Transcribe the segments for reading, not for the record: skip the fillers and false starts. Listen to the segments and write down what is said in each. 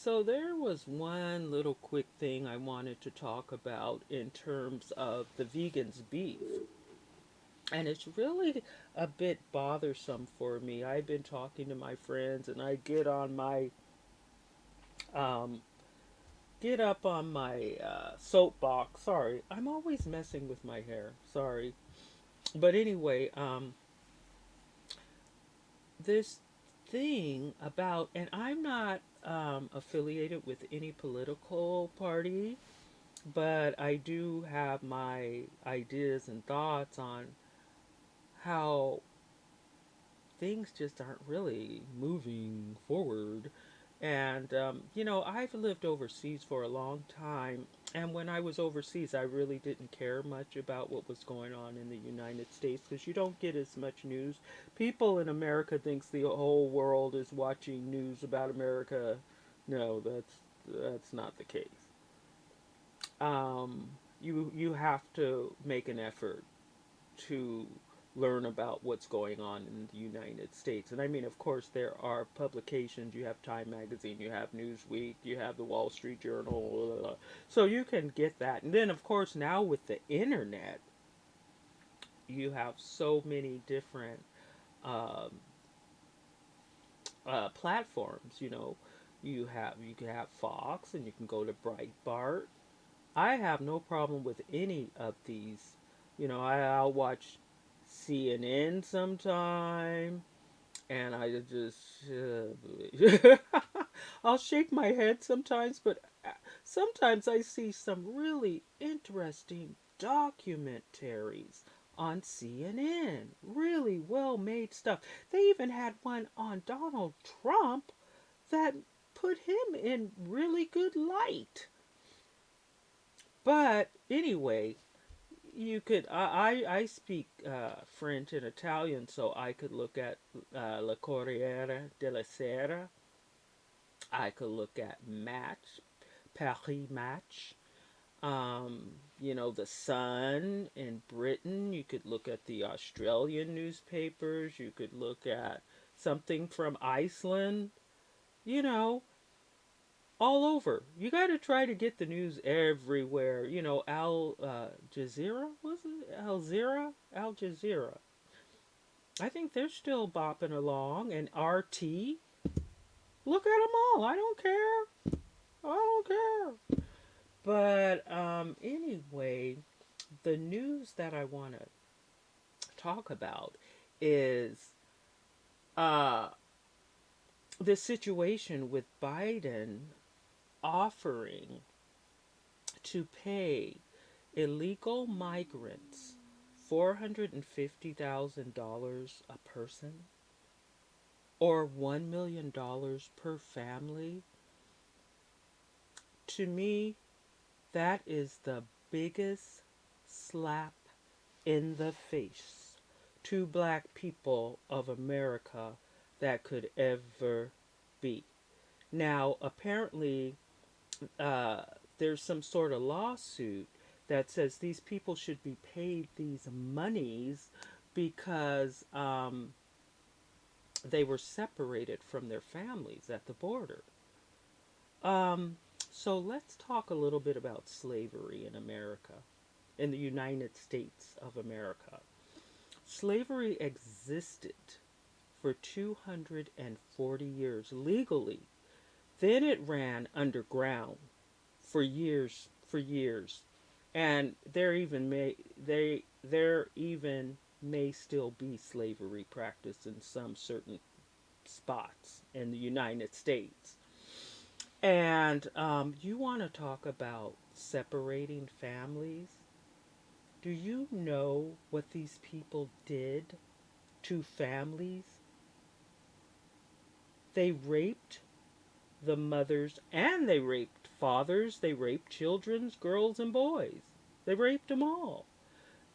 So there was one little quick thing I wanted to talk about in terms of the vegan's beef. And it's really a bit bothersome for me. I've been talking to my friends and I um get up on my soapbox. Sorry, I'm always messing with my hair. Sorry. But anyway, this thing about, and I'm not affiliated with any political party, but I do have my ideas and thoughts on how things just aren't really moving forward. And, I've lived overseas for a long time. And when I was overseas, I really didn't care much about what was going on in the United States because you don't get as much news. People in America thinks the whole world is watching news about America. No, that's not the case. You have to make an effort to learn about what's going on in the United States. And I mean, of course, there are publications. You have Time Magazine, you have Newsweek, you have the Wall Street Journal, blah, blah, blah. So you can get that. And then, of course, now with the internet, you have so many different um, platforms. You can have Fox, and you can go to Breitbart. I have no problem with any of these. I'll watch CNN sometime, and I just I'll shake my head sometimes, but sometimes I see some really interesting documentaries on CNN. Really well made stuff. They even had one on Donald Trump that put him in really good light. But anyway, you could I speak French and Italian, so I could look at La Corriere della Sera. I could look at Match, Paris Match. The Sun in Britain. You could look at the Australian newspapers. You could look at something from Iceland. You know, all over. You got to try to get the news everywhere. Al Jazeera, was it? Al Jazeera. I think they're still bopping along. And RT. Look at them all. I don't care. I don't care. But anyway, the news that I want to talk about is uh, the situation with Biden offering to pay illegal migrants $450,000 a person or $1 million per family. To me, that is the biggest slap in the face to black people of America that could ever be. Now, apparently, uh, there's some sort of lawsuit that says these people should be paid these monies because they were separated from their families at the border. Um, so let's talk a little bit about slavery in America, in the United States of America. Slavery existed for 240 years legally. Then it ran underground for years, and there even may still be slavery practiced in some certain spots in the United States. And you want to talk about separating families? Do you know what these people did to families? They raped the mothers and they raped fathers, they raped children, girls and boys. They raped them all.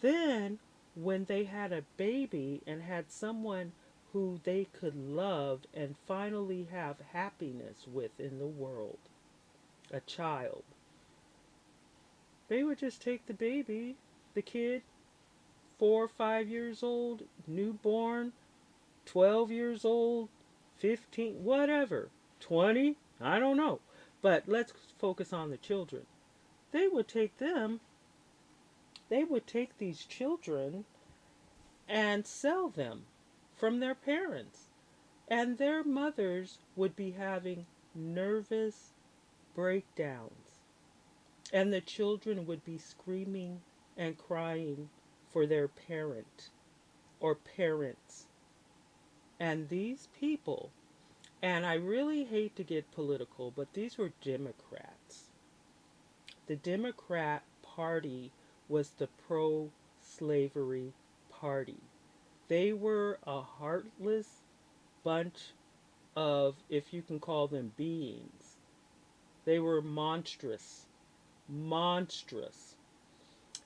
Then, when they had a baby and had someone who they could love and finally have happiness with in the world, a child, they would just take the baby, the kid, 4 or 5 years old, newborn, 12 years old, 15, whatever, 20, I don't know. But let's focus on the children. They would take them, they would take these children and sell them from their parents. And their mothers would be having nervous breakdowns. And the children would be screaming and crying for their parent or parents. And these people, and I really hate to get political, but these were Democrats. The Democrat Party was the pro slavery party. They were a heartless bunch of, if you can call them beings, they were monstrous. Monstrous.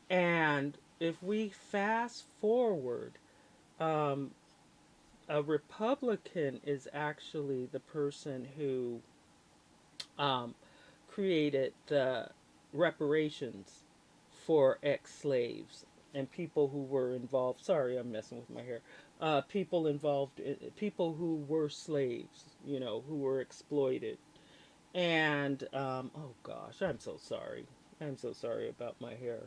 And if we fast forward, um, a Republican is actually the person who um, created the reparations for ex slaves and people who were involved. Sorry, I'm messing with my hair. People involved, people who were slaves, who were exploited. And, oh gosh, I'm so sorry. I'm so sorry about my hair.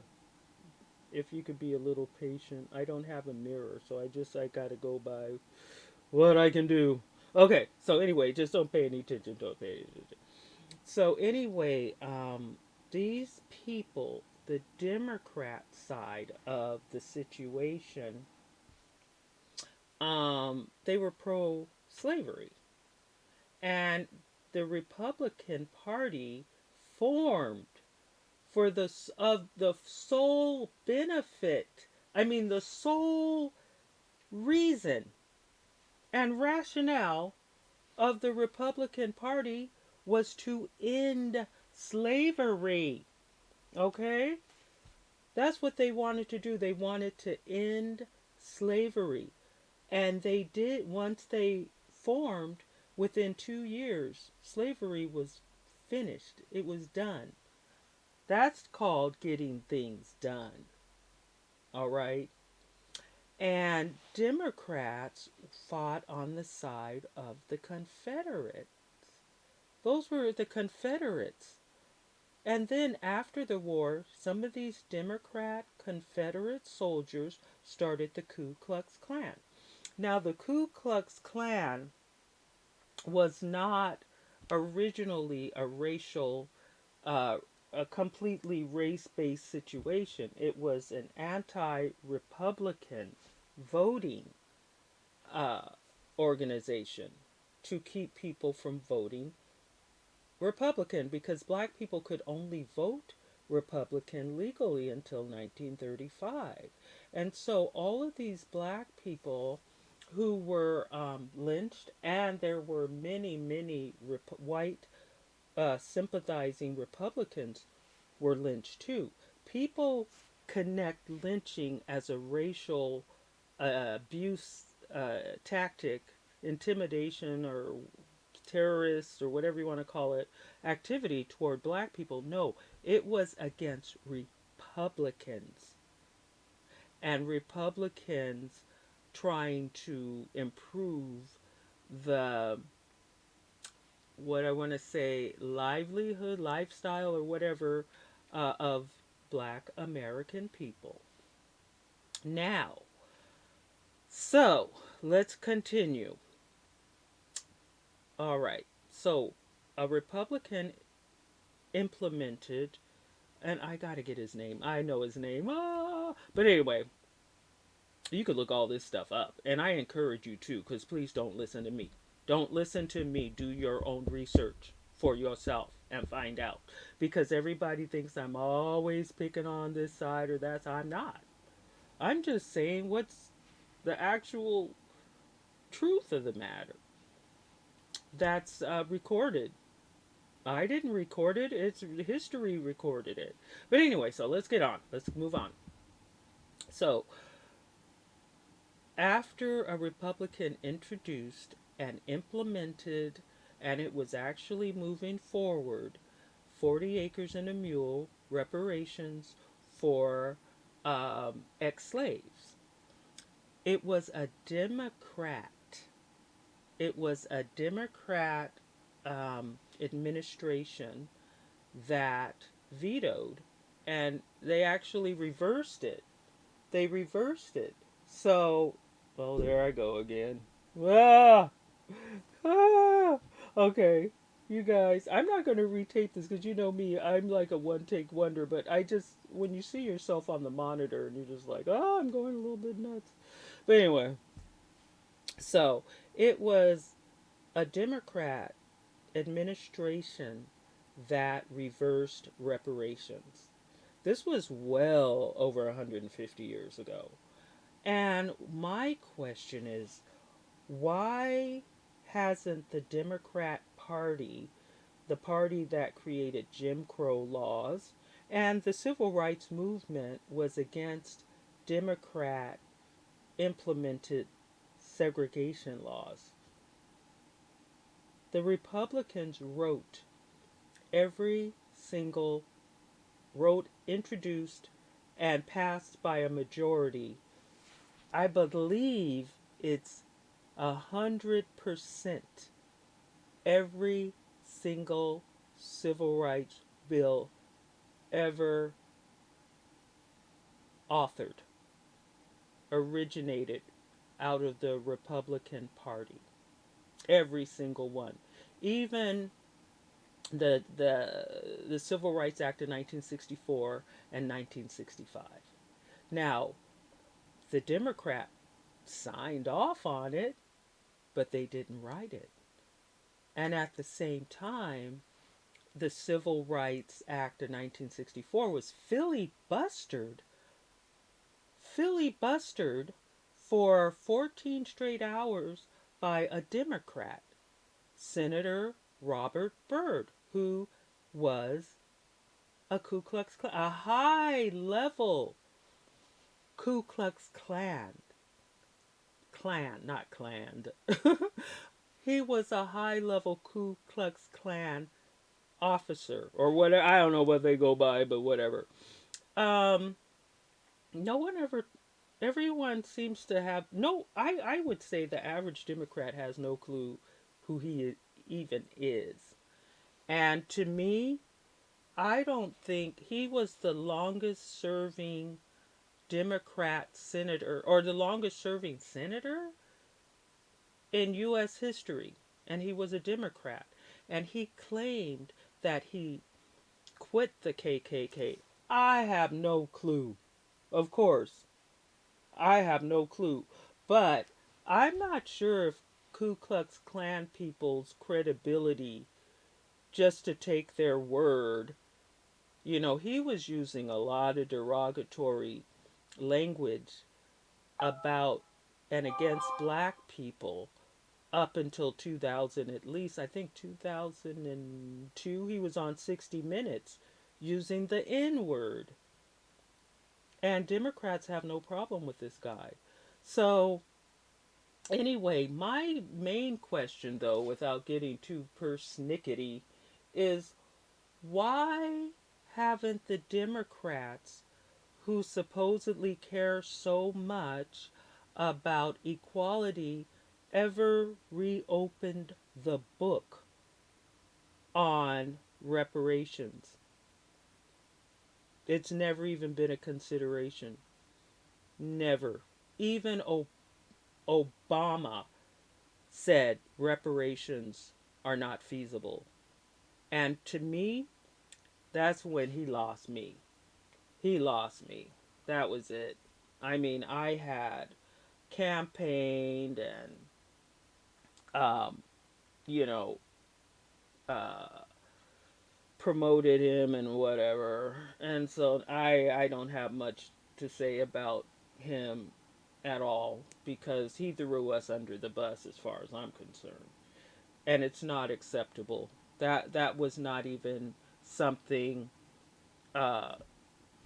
If you could be a little patient, I don't have a mirror, so I gotta go by what I can do. Okay, so anyway, just don't pay any attention. Don't pay any attention. So anyway, these people, the Democrat side of the situation, they were pro-slavery, and the Republican Party formed for the sole benefit. I mean, the sole reason and rationale of the Republican Party was to end slavery. Okay? That's what they wanted to do. They wanted to end slavery. And they did, once they formed, within 2 years, slavery was finished. It was done. That's called getting things done. All right? And Democrats fought on the side of the Confederates. Those were the Confederates. And then after the war, some of these Democrat Confederate soldiers started the Ku Klux Klan. Now, the Ku Klux Klan was not originally uh, a completely race based situation. It was an anti Republican voting uh, organization to keep people from voting Republican because black people could only vote Republican legally until 1935. And so all of these black people who were lynched, and there were many, many white sympathizing Republicans were lynched too. People connect lynching as a racial abuse tactic, intimidation, or terrorist, or whatever you want to call it, activity toward black people. No, it was against Republicans, and Republicans trying to improve the, what I want to say, livelihood, lifestyle, or whatever of black American people. Now, so let's continue. All right. So a Republican implemented, and I got to get his name. I know his name. But anyway, you could look all this stuff up. And I encourage you to, because please don't listen to me. Don't listen to me. Do your own research for yourself and find out. Because everybody thinks I'm always picking on this side or that side. I'm not. I'm just saying what's the actual truth of the matter that's recorded. I didn't record it. It's history recorded it. But anyway, so let's get on. Let's move on. So, after a Republican introduced and implemented, and it was actually moving forward, 40 Acres and a Mule reparations for ex slaves, it was a Democrat. It was a Democrat administration that vetoed, and they actually reversed it. They reversed it. So, oh, there I go again. Ah, ah. Okay, you guys, I'm not going to retape this because you know me, I'm like a one take wonder, but I just, when you see yourself on the monitor and you're just like, oh, I'm going a little bit nuts. But anyway, so it was a Democrat administration that reversed reparations. This was well over 150 years ago. And my question is, why hasn't the Democrat Party, the party that created Jim Crow laws, and the civil rights movement was against Democrat implemented segregation laws? The Republicans every single introduced and passed by a majority. I believe it's 100% every single civil rights bill ever authored originated out of the Republican Party. Every single one. Even the Civil Rights Act of 1964 and 1965. Now, the Democrat signed off on it, but they didn't write it. And at the same time, the Civil Rights Act of 1964 was filibustered for 14 straight hours by a Democrat, Senator Robert Byrd, who was a Ku Klux Klan, a high level Ku Klux Klan, not clanned. He was a high level Ku Klux Klan officer or whatever. I don't know what they go by, but whatever. Um, no one ever. Everyone seems to have no. I would say the average Democrat has no clue who he even is. And to me, I don't think he was the longest serving Democrat senator or the longest serving senator in U.S. history. And he was a Democrat. And he claimed that he quit the KKK. I have no clue. Of course, I have no clue. But I'm not sure if Ku Klux Klan people's credibility, just to take their word, he was using a lot of derogatory language about and against black people up until 2000, at least I think 2002 he was on 60 minutes using the N word, and Democrats have no problem with this guy. So anyway, my main question though, without getting too persnickety, is why haven't the Democrats, who supposedly care so much about equality, ever reopened the book on reparations? It's never even been a consideration. Never. Even Obama said reparations are not feasible. And to me, that's when he lost me. He lost me. That was it. I mean, I had campaigned and, um, you know, uh, promoted him and whatever. And so I don't have much to say about him at all because he threw us under the bus as far as I'm concerned. And it's not acceptable. That was not even something uh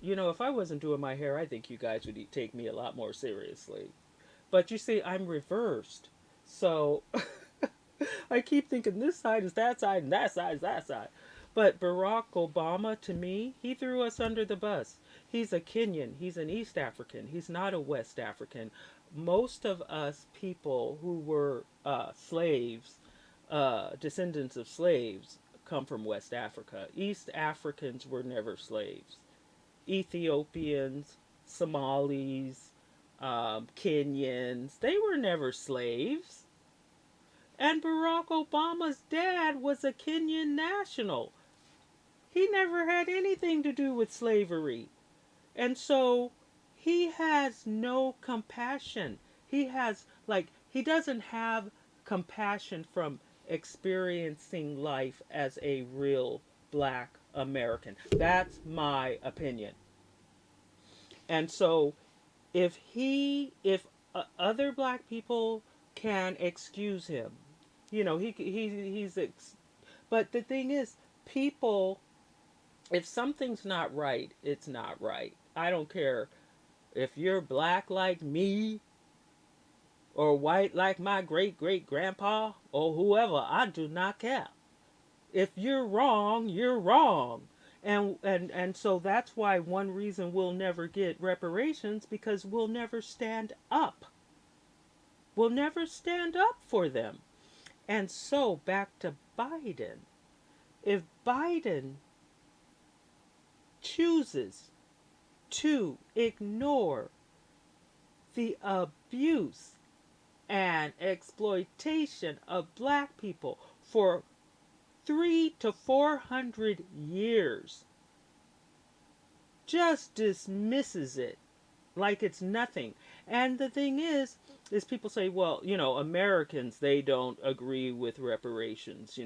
if I wasn't doing my hair, I think you guys would take me a lot more seriously. But you see, I'm reversed. So I keep thinking this side is that side and that side is that side. But Barack Obama, to me, he threw us under the bus. He's a Kenyan. He's an East African. He's not a West African. Most of us people who were slaves descendants of slaves come from West Africa. East Africans were never slaves. Ethiopians, Somalis, Kenyans, they were never slaves. And Barack Obama's dad was a Kenyan national. He never had anything to do with slavery. And so he has no compassion. He doesn't have compassion from experiencing life as a real black American. That's my opinion. And so if other black people can excuse him, but the thing is, people, if something's not right, it's not right. I don't care if you're black like me or white like my great great grandpa or whoever. I do not care. If you're wrong, you're wrong. And so that's why one reason we'll never get reparations, because we'll never stand up. We'll never stand up for them. And so back to Biden. If Biden chooses to ignore the abuse and exploitation of black people for 300 to 400 years, just dismisses it like it's nothing. And the thing is people say, well, Americans, they don't agree with reparations,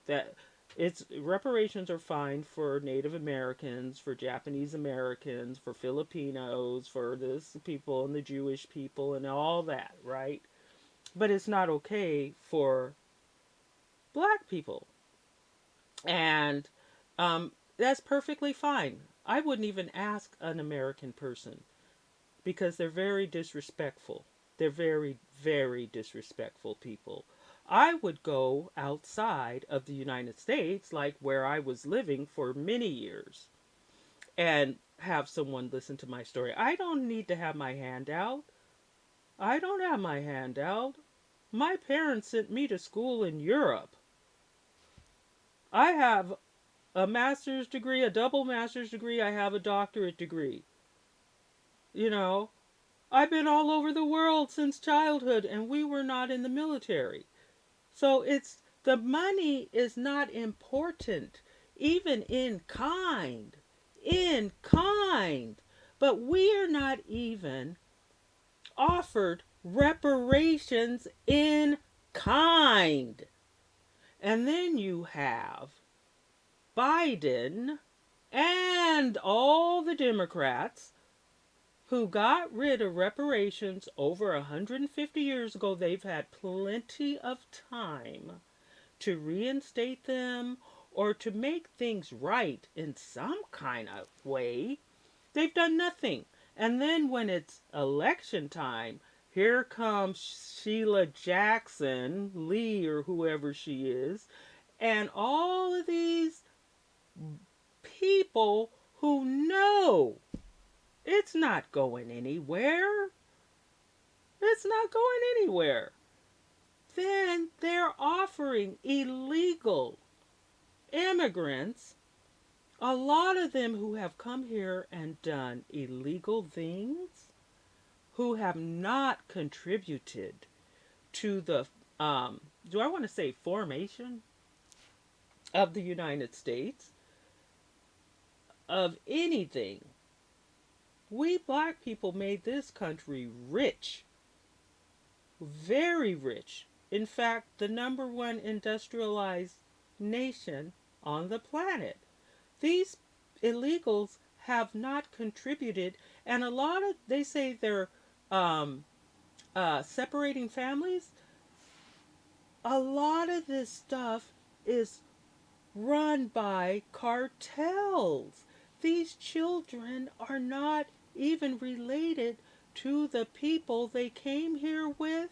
that it's reparations are fine for Native Americans, for Japanese Americans, for Filipinos, for this people and the Jewish people and all that, right? But it's not okay for black people. And that's perfectly fine. I wouldn't even ask an American person because they're very disrespectful. They're very, very disrespectful people. I would go outside of the United States, like where I was living for many years, and have someone listen to my story. I don't need to have my hand out. I don't have my hand out. My parents sent me to school in Europe. I have a master's degree, a double master's degree. I have a doctorate degree. You know, I've been all over the world since childhood, and we were not in the military. So it's the money is not important, even in kind. In kind. But we are not even offered reparations in kind. And then you have Biden and all the Democrats who got rid of reparations over 150 years ago. They've had plenty of time to reinstate them or to make things right in some kind of way. They've done nothing. And then when it's election time, here comes Sheila Jackson Lee or whoever she is, and all of these people who know it's not going anywhere. It's not going anywhere. Then they're offering illegal immigrants, a lot of them who have come here and done illegal things, who have not contributed to the, do I want to say formation of the United States, of anything. We black people made this country rich, very rich. In fact, the number one industrialized nation on the planet. These illegals have not contributed, and a lot of, they say they're um, separating families. A lot of this stuff is run by cartels. These children are not even related to the people they came here with.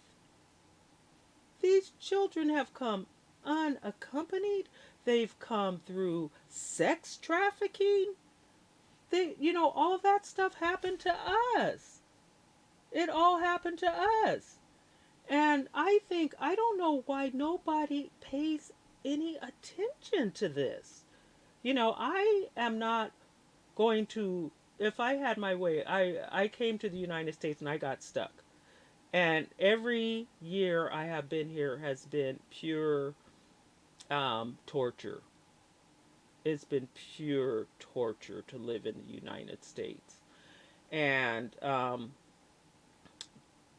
These children have come unaccompanied. They've come through sex trafficking. All that stuff happened to us. It all happened to us. And I think, I don't know why nobody pays any attention to this. I am not going to, if I had my way, I came to the United States and I got stuck. And every year I have been here has been pure torture. It's been pure torture to live in the United States. And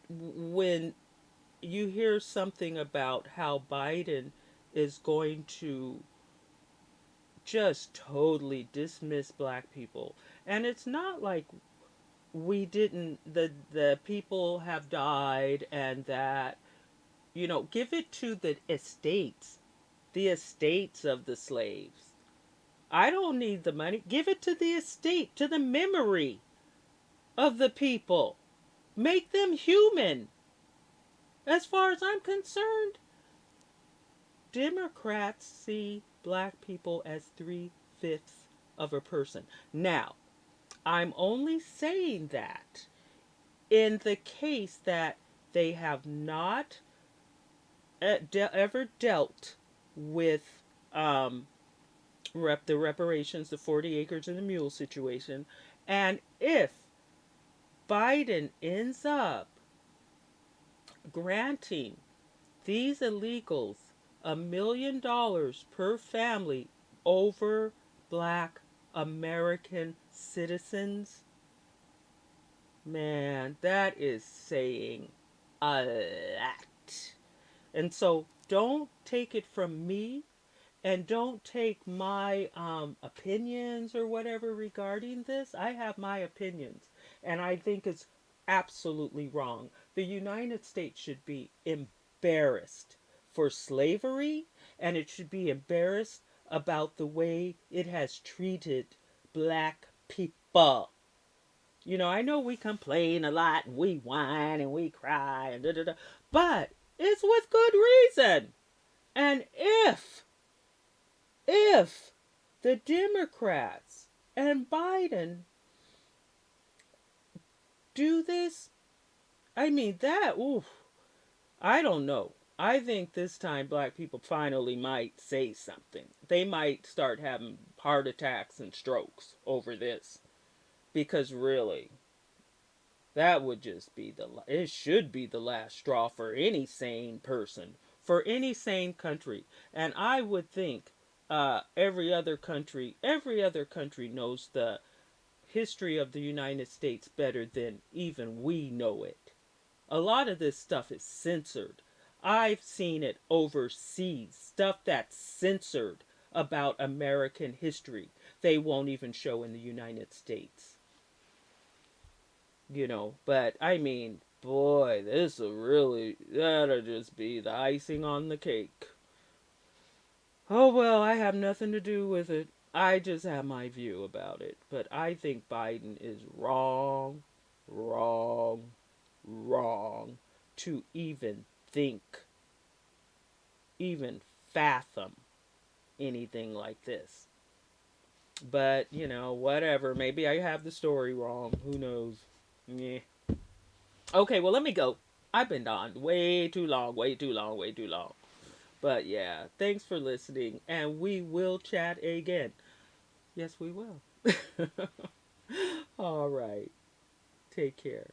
when you hear something about how Biden is going to just totally dismiss black people, and it's not like we didn't, the people have died, and that, give it to the estates of the slaves. I don't need the money. Give it to the estate, to the memory of the people. Make them human. As far as I'm concerned, Democrats see black people as 3/5 of a person. Now, I'm only saying that in the case that they have not ever dealt with the reparations, the 40 acres and the mule situation. And if Biden ends up granting these illegals $1 million per family over black American citizens, man, that is saying a lot. And so don't take it from me, and don't take my opinions or whatever regarding this. I have my opinions, and I think it's absolutely wrong. The United States should be embarrassed for slavery, and it should be embarrassed about the way it has treated black people. I know we complain a lot and we whine and we cry and da da da, but it's with good reason. And if the Democrats and Biden do this, I mean, that, oof, I don't know. I think this time black people finally might say something. They might start having heart attacks and strokes over this. Because really, that would just be it should be the last straw for any sane person, for any sane country. And I would think every other country knows the history of the United States better than even we know it. A lot of this stuff is censored. I've seen it overseas, stuff that's censored about American history. They won't even show in the United States. But I mean, boy, this will really, that'll just be the icing on the cake. Oh well, I have nothing to do with it. I just have my view about it. But I think Biden is wrong, wrong, wrong to even think, even fathom anything like this. But, whatever. Maybe I have the story wrong. Who knows? Yeah. Okay, well, let me go. I've been on way too long, way too long, way too long. But yeah, thanks for listening, and we will chat again. Yes, we will. All right. Take care.